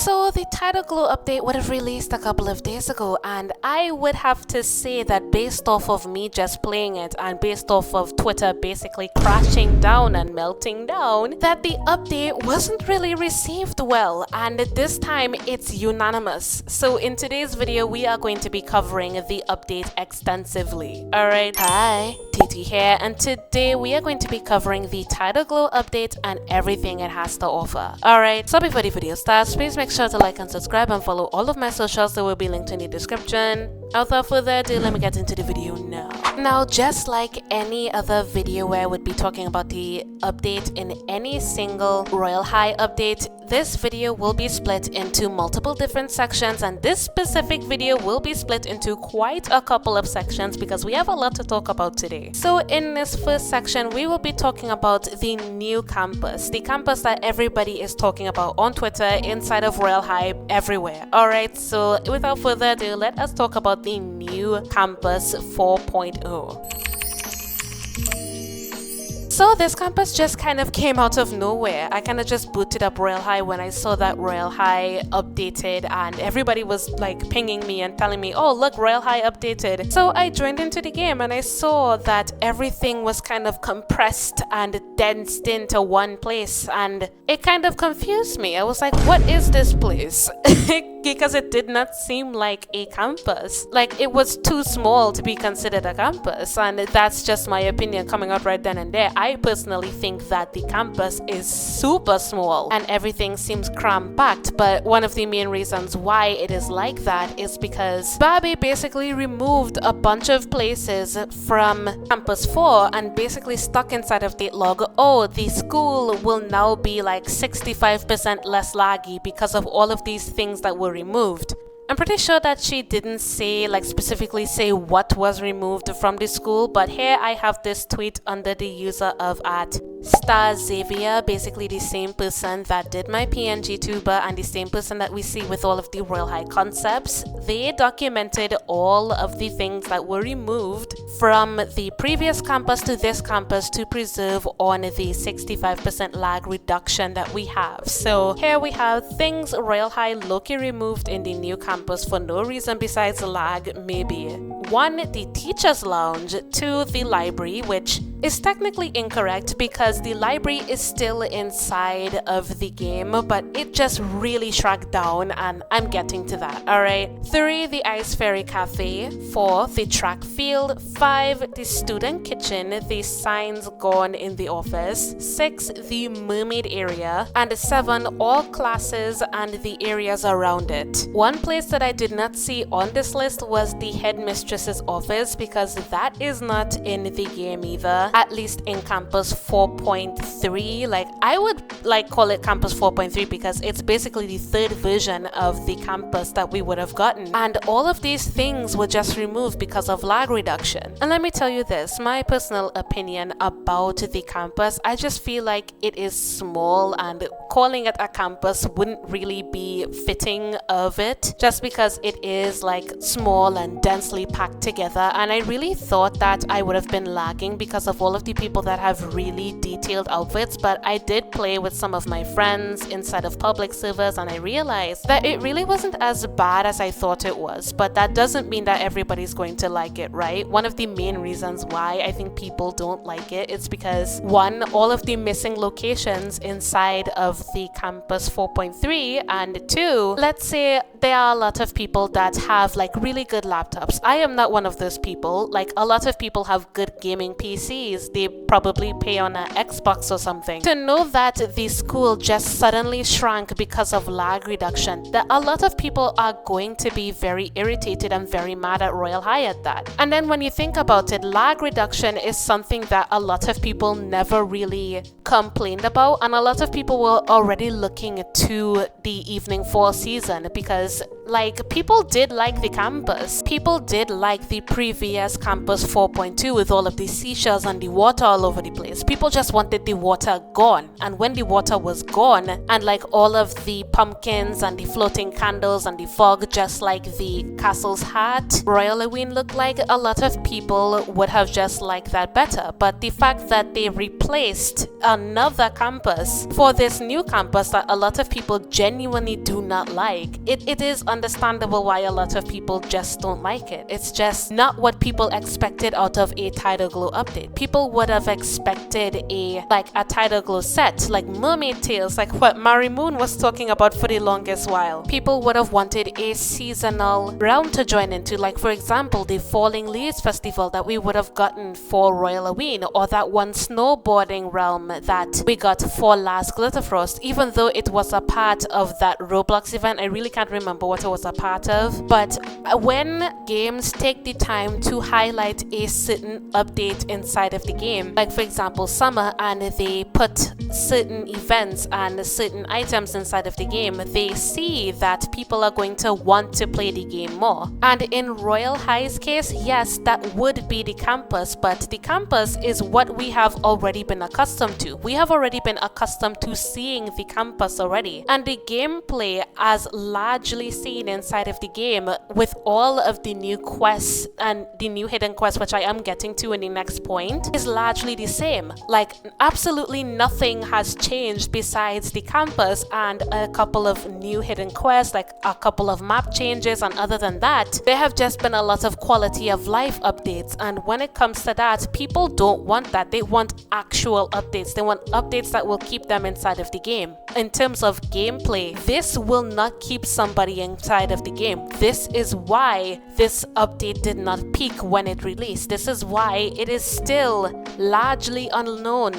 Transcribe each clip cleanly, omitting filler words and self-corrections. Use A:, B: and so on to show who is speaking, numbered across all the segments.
A: So the Tidalglow update would have released a couple of days ago, and I would have to say that based off of me just playing it and based off of Twitter basically crashing down and melting down, that the update wasn't really received well, and this time it's unanimous. So in today's video we are going to be covering the update extensively. Alright, hi, TT here, and today we are going to be covering the Tidalglow update and everything it has to offer. Alright, so before the video starts, please make sure to like and subscribe and follow all of my socials that will be linked in the description. Without further ado, let me get into the video now. Now, just like any other video where I would be talking about the update in any single Royal High update, this video will be split into multiple different sections, and this specific video will be split into quite a couple of sections because we have a lot to talk about today. So in this first section, we will be talking about the new campus, the campus that everybody is talking about on Twitter, inside of Royal High, everywhere. Alright, so without further ado, let us talk about the new campus 4.0. So this campus just kind of came out of nowhere. I kind of just booted up Royal High when I saw that Royal High updated, and everybody was like pinging me and telling me, oh look, Royal High updated. So I joined into the game and I saw that everything was kind of compressed and densed into one place, and it kind of confused me. I was like, what is this place? Because it did not seem like a campus. Like, it was too small to be considered a campus, and that's just my opinion coming out right then and there. I personally think that the campus is super small and everything seems cram-packed, but one of the main reasons why it is like that is because Barbie basically removed a bunch of places from Campus 4 and basically stuck inside of Tidalglow. Oh, the school will now be like 65% less laggy because of all of these things that were removed. I'm pretty sure that she didn't say, like specifically say what was removed from the school, but here I have this tweet under the user of @StarXavier, basically the same person that did my PNG tuber and the same person that we see with all of the Royal High concepts. They documented all of the things that were removed from the previous campus to this campus to preserve on the 65% lag reduction that we have. So here we have things Royal High low-key removed in the new campus for no reason besides lag, maybe. 1, the teacher's lounge. 2, the library, which is technically incorrect because the library is still inside of the game, but it just really shrunk down, and I'm getting to that. Alright. 3, the Ice Fairy Cafe. 4, the track field. 5, the student kitchen, the signs gone in the office. 6, the mermaid area. And 7, all classes and the areas around it. One place that I did not see on this list was the headmistress's office, because that is not in the game either, at least in Campus 4.3. Like, I would like call it Campus 4.3 because it's basically the third version of the campus that we would have gotten, and all of these things were just removed because of lag reduction. And let me tell you this, my personal opinion about the campus, I just feel like it is small, and calling it a campus wouldn't really be fitting of it, just because it is like small and densely packed together. And I really thought that I would have been lagging because of all of the people that have really detailed outfits, but I did play with some of my friends inside of public servers and I realized that it really wasn't as bad as I thought it was. But that doesn't mean that everybody's going to like it, right? One of the main reasons why I think people don't like it is because, 1, all of the missing locations inside of the Campus 4.3, and 2, let's say there are a lot of people that have like really good laptops. I am not one of those people. Like, a lot of people have good gaming PCs. They probably pay on an Xbox or something. To know that the school just suddenly shrank because of lag reduction, that a lot of people are going to be very irritated and very mad at Royal High at that. And then when you think about it, lag reduction is something that a lot of people never really complained about, and a lot of people were already looking to the evening fall season because, like, people did like the campus. People did like the previous Campus 4.2 with all of the seashells and and the water all over the place. People just wanted the water gone. And when the water was gone, and like all of the pumpkins and the floating candles and the fog, just like the castle's hat Royal Halloween looked like, a lot of people would have just liked that better. But the fact that they replaced another campus for this new campus that a lot of people genuinely do not like, it is understandable why a lot of people just don't like it. It's just not what people expected out of a Tidalglow update. People would have expected a Tidalglow set, like mermaid tails, like what Mary Moon was talking about for the longest while. People would have wanted a seasonal realm to join into, like for example the Falling Leaves festival that we would have gotten for Royal Halloween, or that one snowboarding realm that we got for last Glitterfrost. Even though it was a part of that Roblox event, I really can't remember what it was a part of. But when games take the time to highlight a certain update inside of the game, like for example summer, and they put certain events and certain items inside of the game, they see that people are going to want to play the game more. And in Royal High's case, yes, that would be the campus, but the campus is what we have already been accustomed to. We have already been accustomed to seeing the campus already, and the gameplay as largely seen inside of the game with all of the new quests and the new hidden quests, which I am getting to in the next point, is largely the same. Like absolutely nothing has changed besides the campus and a couple of new hidden quests, like a couple of map changes, and other than that, there have just been a lot of quality of life updates. And when it comes to that, people don't want that. They want actual updates. They want updates that will keep them inside of the game. In terms of gameplay, this will not keep somebody inside of the game. This is why this update did not peak when it released. This is why it is still largely unknown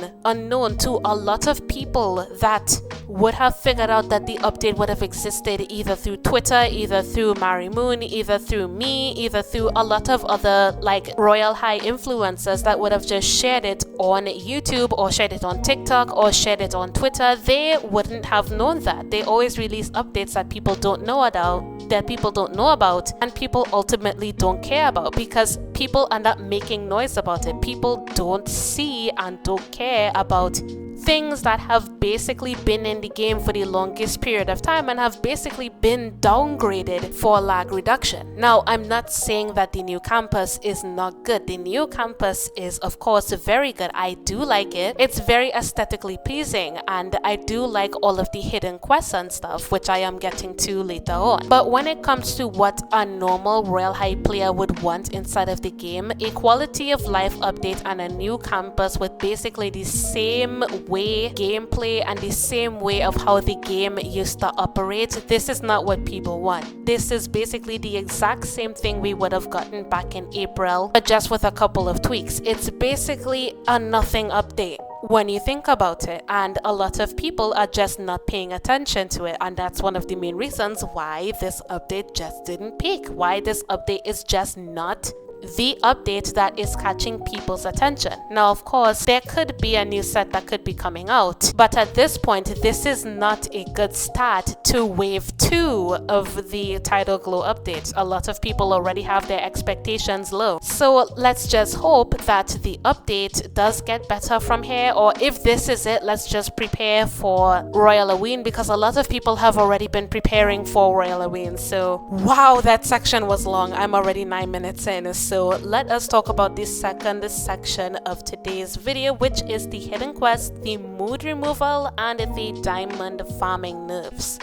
A: to a lot of people that would have figured out that the update would have existed either through Twitter, either through Mary Moon, either through me, either through a lot of other like Royal High influencers that would have just shared it on YouTube or shared it on TikTok or shared it on Twitter. They wouldn't have known that. They always release updates that people don't know about, and people ultimately don't care about, because people end up making noise about it. People don't see and don't care about things that have basically been in the game for the longest period of time and have basically been downgraded for lag reduction. Now, I'm not saying that the new campus is not good. The new campus is, of course, very good. I do like it. It's very aesthetically pleasing, and I do like all of the hidden quests and stuff, which I am getting to later on. But when it comes to what a normal Royal High player would want inside of the game, a quality of life update and a new campus with basically the same way gameplay and the same way of how the game used to operate, this is not what people want. This is basically the exact same thing we would have gotten back in April, but just with a couple of tweaks. It's basically a nothing update when you think about it, and a lot of people are just not paying attention to it, and that's one of the main reasons why this update just didn't peak, why this update is just not the update that is catching people's attention. Now, of course, there could be a new set that could be coming out, but at this point, this is not a good start to wave 2 of the Tidalglow update. A lot of people already have their expectations low. So let's just hope that the update does get better from here, or if this is it, let's just prepare for Royal Halloween, because a lot of people have already been preparing for Royal Halloween. So, wow, that section was long. I'm already 9 minutes in. So let us talk about the second section of today's video, which is the hidden quest, the mood removal, and the diamond farming nerfs.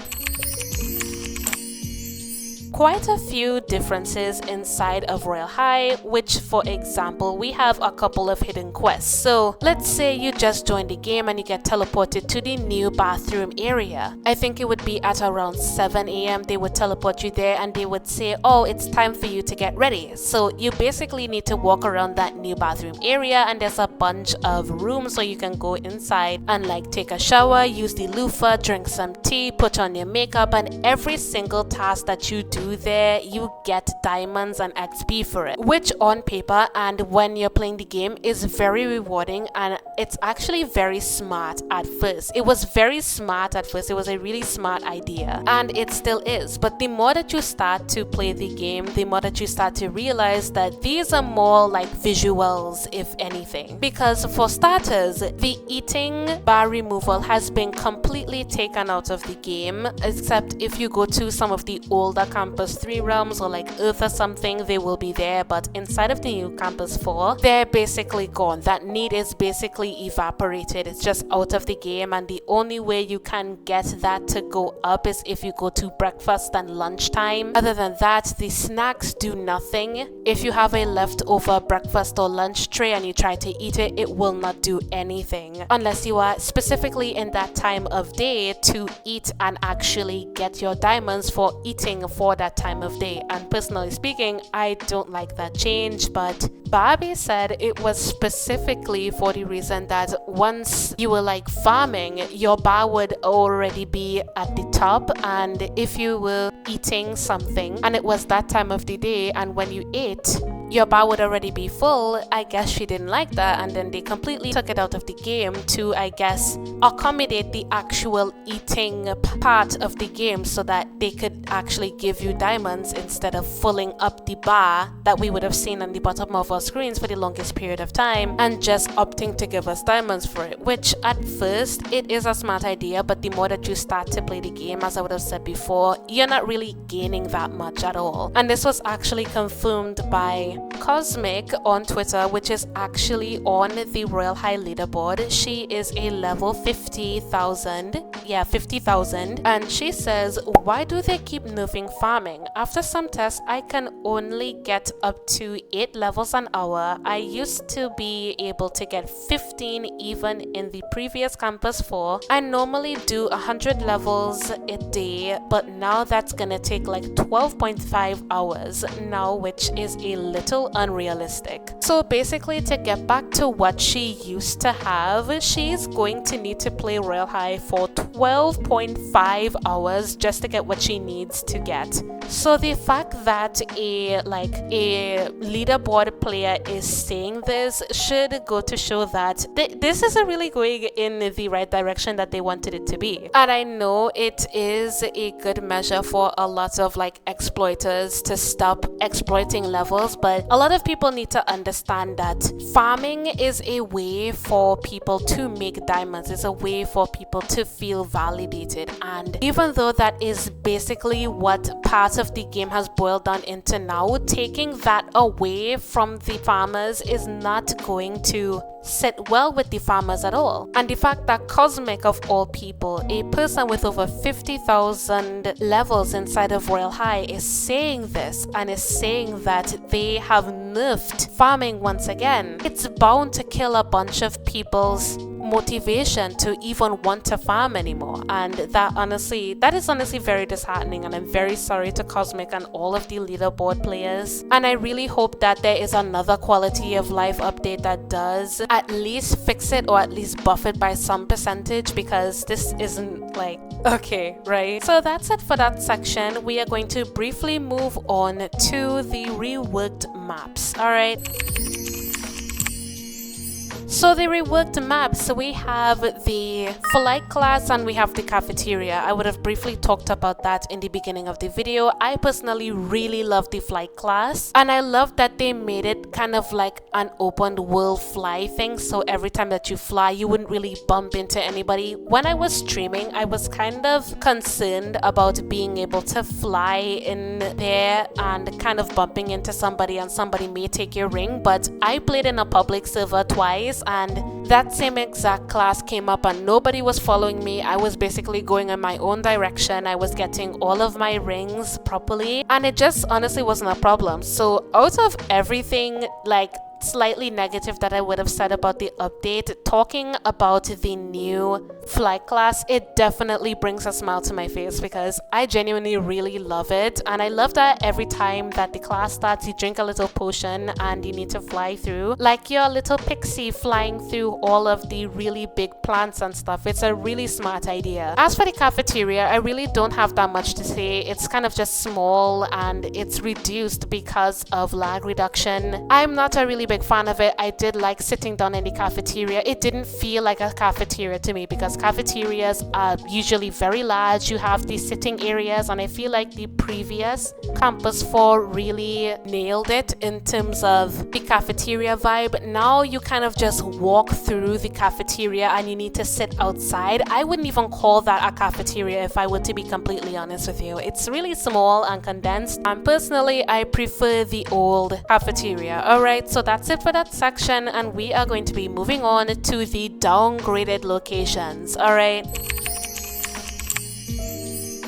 A: Quite a few differences inside of Royal High, which for example, we have a couple of hidden quests. So let's say you just joined the game and you get teleported to the new bathroom area. I think it would be at around 7 a.m. they would teleport you there, and they would say, oh, it's time for you to get ready. So you basically need to walk around that new bathroom area, and there's a bunch of rooms so you can go inside and like take a shower, use the loofah, drink some tea, put on your makeup, and every single task that you do do there, you get diamonds and XP for it, which on paper and when you're playing the game is very rewarding, and it's actually very smart at first. It was very smart at first. It was a really smart idea, and it still is. But the more that you start to play the game, the more that you start to realize that these are more like visuals, if anything. Because for starters, the eating bar removal has been completely taken out of the game, except if you go to some of the older Campus 3 realms or like Earth or something, they will be there. But inside of the new Campus 4, they're basically gone. That need is basically evaporated. It's just out of the game, and the only way you can get that to go up is if you go to breakfast and lunchtime. Other than that, the snacks do nothing. If you have a leftover breakfast or lunch tray and you try to eat it, it will not do anything unless you are specifically in that time of day to eat and actually get your diamonds for eating for that time of day. And personally speaking, I don't like that change, but Barbie said it was specifically for the reason that once you were like farming, your bar would already be at the top, and if you were eating something and it was that time of the day and when you ate, your bar would already be full. I guess she didn't like that, and then they completely took it out of the game to, I guess, accommodate the actual eating part of the game so that they could actually give you diamonds instead of filling up the bar that we would have seen on the bottom of our screens for the longest period of time and just opting to give us diamonds for it, which at first it is a smart idea, but the more that you start to play the game, as I would have said before, you're not really gaining that much at all. And this was actually confirmed by Cosmic on Twitter, which is actually on the Royal High leaderboard. She is a level 50,000. Yeah, 50,000. And she says, why do they keep nerfing farming? After some tests, I can only get up to 8 levels an hour. I used to be able to get 15 even in the previous Campus 4. I normally do 100 levels a day, but now that's gonna take like 12.5 hours now, which is a little unrealistic. So basically, to get back to what she used to have, she's going to need to play Royal High for 12.5 hours just to get what she needs to get. So the fact that a leaderboard player is saying this should go to show that this is really going in the right direction that they wanted it to be. And I know it is a good measure for a lot of like exploiters to stop exploiting levels, but a lot of people need to understand that farming is a way for people to make diamonds. It's a way for people to feel validated, and even though that is basically what part of the game has boiled down into now, taking that away from the farmers is not going to sit well with the farmers at all. And the fact that Cosmic, of all people, a person with over 50,000 levels inside of Royal High, is saying this and is saying that they have nerfed farming once again, it's bound to kill a bunch of people's motivation to even want to farm anymore. And that is honestly very disheartening, and I'm very sorry to Cosmic and all of the leaderboard players. And I really hope that there is another quality of life update that does at least fix it, or at least buff it by some percentage, because this isn't like okay, right? So that's it for that section. We are going to briefly move on to the reworked maps. All right. So the reworked maps, we have the flight class and we have the cafeteria. I would have briefly talked about that in the beginning of the video. I personally really love the flight class, and I love that they made it kind of like an open world fly thing, so every time that you fly you wouldn't really bump into anybody. When I was streaming, I was kind of concerned about being able to fly in there and kind of bumping into somebody and somebody may take your ring, but I played in a public server twice and that same exact class came up and nobody was following me. I was basically going in my own direction. I was getting all of my rings properly and it just honestly wasn't a problem. So out of everything, like slightly negative that I would have said about the update, talking about the new flight class, it definitely brings a smile to my face because I genuinely really love it. And I love that every time that the class starts, you drink a little potion and you need to fly through like you're a little pixie flying through all of the really big plants and stuff. It's a really smart idea. As for the cafeteria, I really don't have that much to say. It's kind of just small and it's reduced because of lag reduction. I'm not a really big fan of it. I did like sitting down in the cafeteria. It didn't feel like a cafeteria to me because cafeterias are usually very large. You have these sitting areas, and I feel like the previous Campus 4 really nailed it in terms of the cafeteria vibe. Now you kind of just walk through the cafeteria and you need to sit outside. I wouldn't even call that a cafeteria if I were to be completely honest with you. It's really small and condensed, and personally I prefer the old cafeteria. Alright, so that's it for that section, and we are going to be moving on to the downgraded locations. Alright.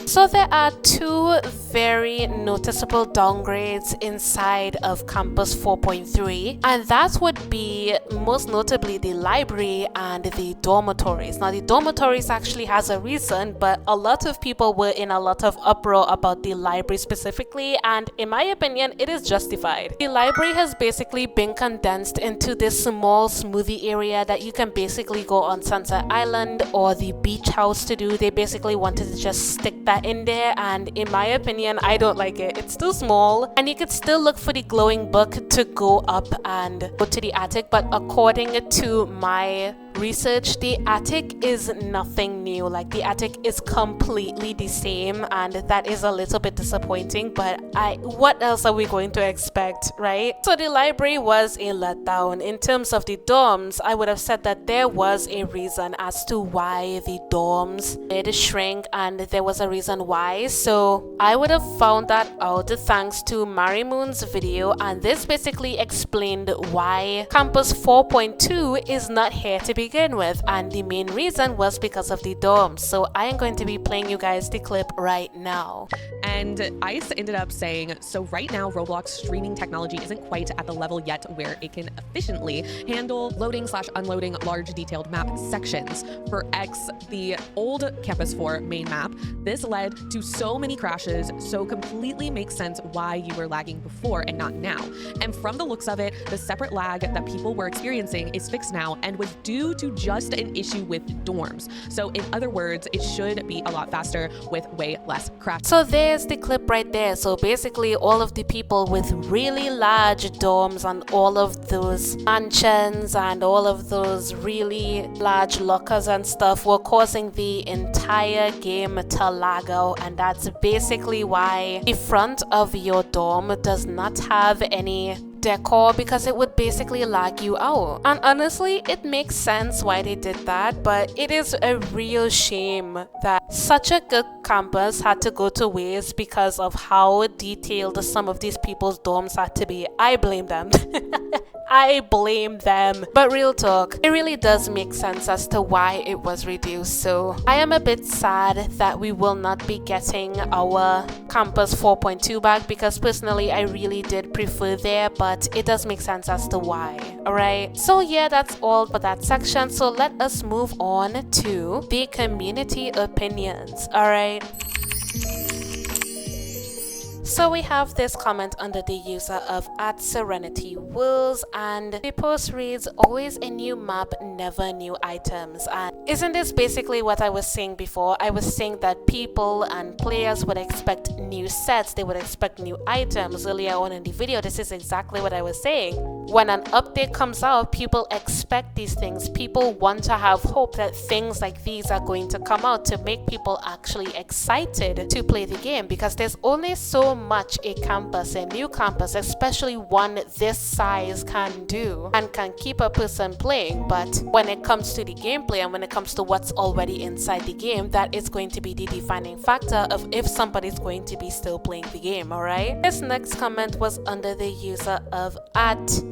A: So there are two very noticeable downgrades inside of Campus 4.3, and that would be most notably the library and the dormitories. Now the dormitories actually has a reason, but a lot of people were in a lot of uproar about the library specifically, and in my opinion it is justified. The library has basically been condensed into this small smoothie area that you can basically go on Sunset Island or the beach house to do. They basically wanted to just stick that in there, and in my opinion I don't like it. It's too small, and you could still look for the glowing book to go up and go to the attic, but according to my research, the attic is nothing new. Like the attic is completely the same, and that is a little bit disappointing, but what else are we going to expect, right? So the library was a letdown. In terms of the dorms, I would have said that there was a reason as to why the dorms did shrink, and there was a reason why. So I would have found that out thanks to Marimoon's video, and this basically explained why Campus 4.2 is not here to begin with, and the main reason was because of the dorms. So I am going to be playing you guys the clip right now.
B: And ICE ended up saying, so right now Roblox streaming technology isn't quite at the level yet where it can efficiently handle loading/unloading large detailed map sections. For X, the old Campus 4 main map, this led to so many crashes, so completely makes sense why you were lagging before and not now. And from the looks of it, the separate lag that people were experiencing is fixed now and was due to just an issue with dorms. So in other words, it should be a lot faster with way less crashes.
A: So there's the clip right there. So basically all of the people with really large dorms and all of those mansions and all of those really large lockers and stuff were causing the entire game to lag out, and that's basically why the front of your dorm does not have any decor, because it would basically lag you out. And honestly, it makes sense why they did that, but it is a real shame that such a good campus had to go to waste because of how detailed some of these people's dorms had to be. I blame them. I blame them. But real talk, it really does make sense as to why it was reduced. So I am a bit sad that we will not be getting our Campus 4.2 back, because personally I really did prefer there, but it does make sense as to why. Alright, so yeah, that's all for that section. So let us move on to the community opinions. Alright. So we have this comment under the user of @SerenityWorlds, and the post reads, always a new map, never new items. And isn't this basically what I was saying before? I was saying that people and players would expect new sets, they would expect new items. Earlier on in the video, this is exactly what I was saying. When an update comes out, people expect these things. People want to have hope that things like these are going to come out to make people actually excited to play the game, because there's only so much a campus, a new campus, especially one this size, can do and can keep a person playing. But when it comes to the gameplay and when it comes to what's already inside the game, that is going to be the defining factor of if somebody's going to be still playing the game. Alright, this next comment was under the user of @_medi_,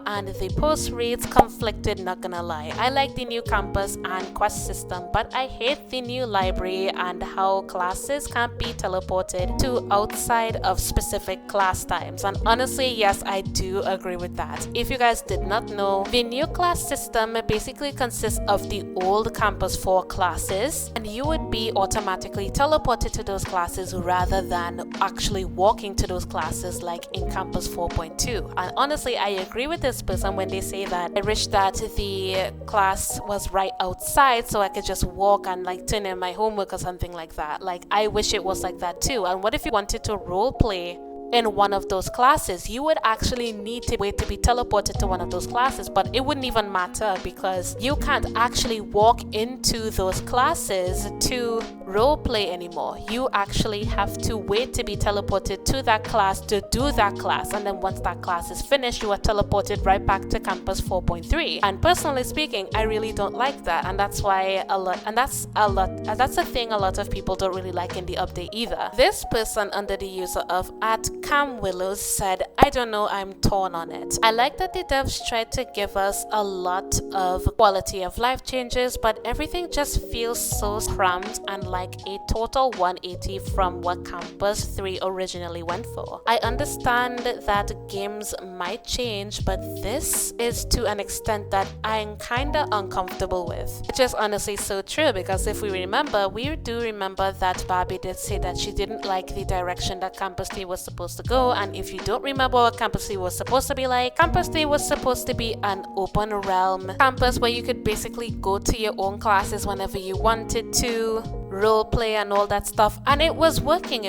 A: and the post reads, conflicted, not gonna lie. I like the new campus and quest system, but I hate the new library and how classes can't be teleported teleported to outside of specific class times. And honestly, yes, I do agree with that. If you guys did not know, the new class system basically consists of the old Campus 4 classes, and you would be automatically teleported to those classes rather than actually walking to those classes like in Campus 4.2. And honestly, I agree with this person when they say that I wish that the class was right outside so I could just walk and like turn in my homework or something like that. Like, I wish it was like that too. And what if you wanted to role play in one of those classes? You would actually need to wait to be teleported to one of those classes, but it wouldn't even matter because you can't actually walk into those classes to role play anymore. You actually have to wait to be teleported to that class to do that class, and then once that class is finished, you are teleported right back to Campus 4.3. And personally speaking, I really don't like that, and that's why that's a thing a lot of people don't really like in the update either. This person under the user of @CamWillows said, I don't know, I'm torn on it. I like that the devs tried to give us a lot of quality of life changes, but everything just feels so cramped and like a total 180 from what Campus 3 originally went for. I understand that games might change, but this is to an extent that I'm kinda uncomfortable with. Which is honestly so true, because if we do remember that Barbie did say that she didn't like the direction that Campus 3 was supposed to go. And if you don't remember what Campus 3 was supposed to be like, Campus 3 was supposed to be an open realm campus where you could basically go to your own classes whenever you wanted to, role play and all that stuff, and it was working.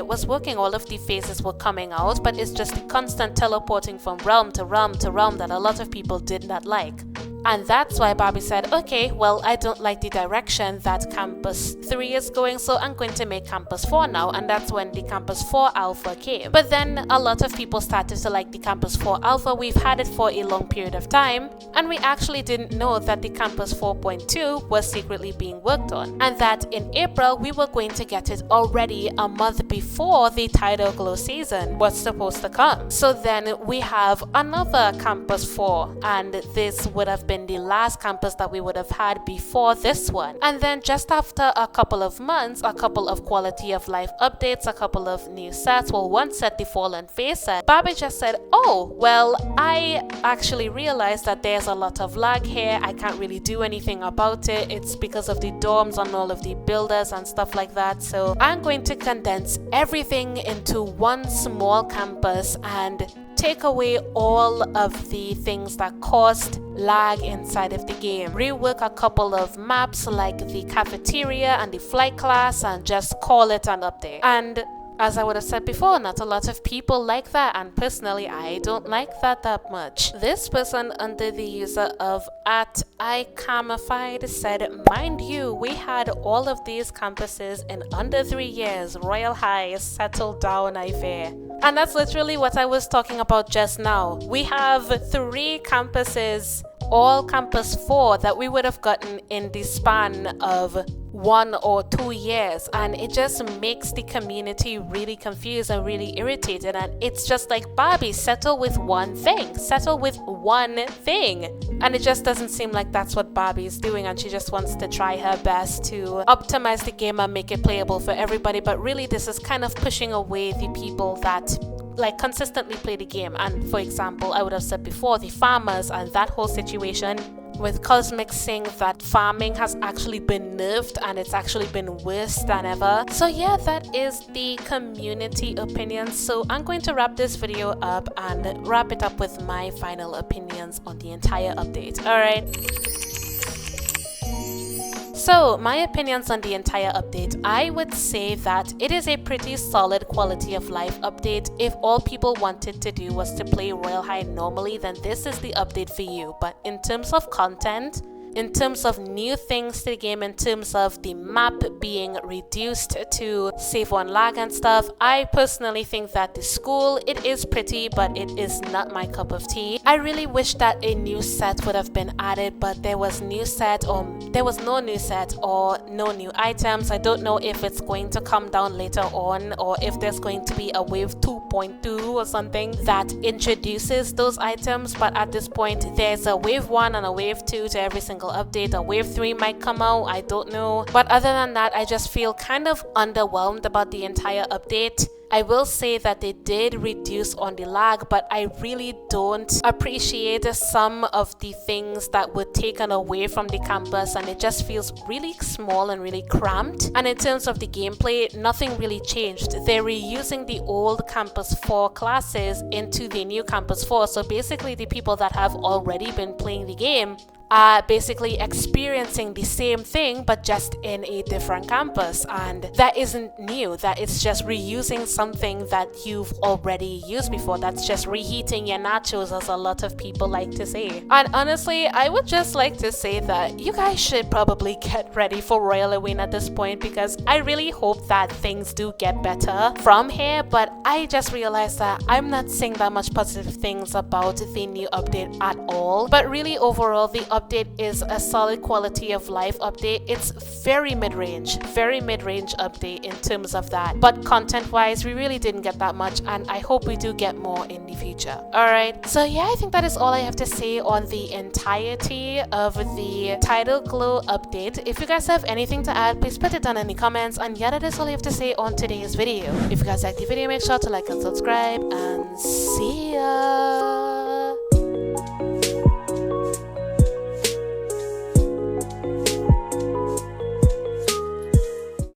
A: All of the phases were coming out, but it's just the constant teleporting from realm to realm to realm that a lot of people did not like. And that's why Barbie said, okay, well, I don't like the direction that Campus 3 is going, so I'm going to make Campus 4 now. And that's when the Campus 4 Alpha came. But then a lot of people started to like the Campus 4 Alpha. We've had it for a long period of time, and we actually didn't know that the Campus 4.2 was secretly being worked on, and that in April we were going to get it already a month before the Tidalglow season was supposed to come. So then we have another Campus 4, and this would have been the last campus that we would have had before this one. And then just after a couple of months, a couple of quality of life updates, a couple of new sets, well, one set, the Fallen Face set, Barbie just said, oh, well, I actually realized that there's a lot of lag here. I can't really do anything about it. It's because of the dorms on all of the builders and stuff like that. So I'm going to condense everything into one small campus and take away all of the things that caused lag inside of the game. Rework a couple of maps like the cafeteria and the flight class and just call it an update. And as I would have said before, not a lot of people like that, and personally I don't like that much. This person under the user of @iCamified said, mind you, we had all of these campuses in under 3 years. Royal High, settle down, I fear. And that's literally what I was talking about just now. We have 3 campuses, all Campus 4, that we would have gotten in the span of 1 or 2 years, and it just makes the community really confused and really irritated. And it's just like, Barbie, settle with one thing, and it just doesn't seem like that's what Barbie is doing, and she just wants to try her best to optimize the game and make it playable for everybody. But really, this is kind of pushing away the people that like consistently play the game. And for example, I would have said before, the farmers and that whole situation with Cosmic saying that farming has actually been nerfed and it's actually been worse than ever. So yeah, that is the community opinion. So I'm going to wrap this video up and wrap it up with my final opinions on the entire update. Alright. So my opinions on the entire update, I would say that it is a pretty solid quality of life update. If all people wanted to do was to play Royal High normally, then this is the update for you. But in terms of content, in terms of new things to the game, in terms of the map being reduced to save one lag and stuff, I personally think that the school, it is pretty, but it is not my cup of tea. I really wish that a new set would have been added, but there was no new set or no new items. I don't know if it's going to come down later on or if there's going to be a wave 2.0 4.2 or something that introduces those items, but at this point there's a wave 1 and a wave 2 to every single update. A wave 3 might come out, I don't know, but other than that I just feel kind of underwhelmed about the entire update. I will say that they did reduce on the lag, but I really don't appreciate some of the things that were taken away from the campus, and it just feels really small and really cramped. And in terms of the gameplay, nothing really changed. They're reusing the old Campus 4 classes into the new Campus 4, so basically the people that have already been playing the game are basically experiencing the same thing but just in a different campus, and that isn't new. That is just reusing something that you've already used before. That's just reheating your nachos, as a lot of people like to say. And honestly, I would just like to say that you guys should probably get ready for Royal Halloween at this point, because I really hope that things do get better from here, but I just realized that I'm not saying that much positive things about the new update at all. But really overall, the update is a solid quality of life update. It's very mid-range update in terms of that, but content wise we really didn't get that much, and I hope we do get more in the future. Alright, so yeah, I think that is all I have to say on the entirety of the Tidalglow update. If you guys have anything to add, please put it down in the comments, and yeah, that is all I have to say on today's video. If you guys like the video, make sure to like and subscribe, and see ya.